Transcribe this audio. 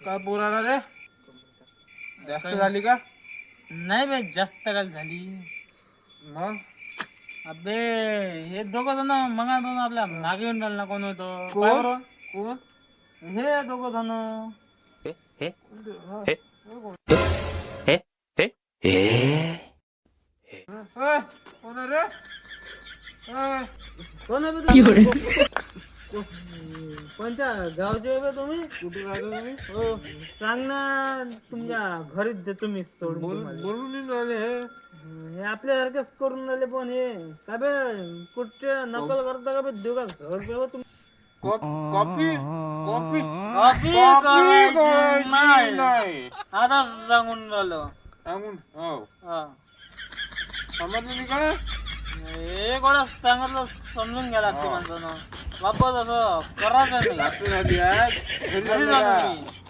काय पोराला रे जास्त झाली का? नाही बे जास्त काय झाली मग अबे हे दोघं जण मगा दोन आपल्या मागे येऊन राहिला ना कोण होतो काय कोण बरं कोण हे दोघं जण कोण रे कोण आहे बे तुम्ही? कोणत्या गावचे आहे बे तुम्ही कुठे राहतो तुम्ही? हो सांग ना तुमच्या घरीच देतो मी सोडून तुम्हाला. बोलून नाही राहिले हे. हे आपल्यासारखेच करून राहिले पण हे का बे कुठे नकल करता का बे देऊ घर पेव तुम्ही कॉपी कॉपी कॉपी करायची नाही नाही आता सांगून राहिलो सांगून हो हा. समजलं नाही का? एक वेळा सांगितलं समजून घ्या लागते माणसानं वापस असं करायचं नाही रात्री झाली आज घरी घरी चालले जातो का? मी.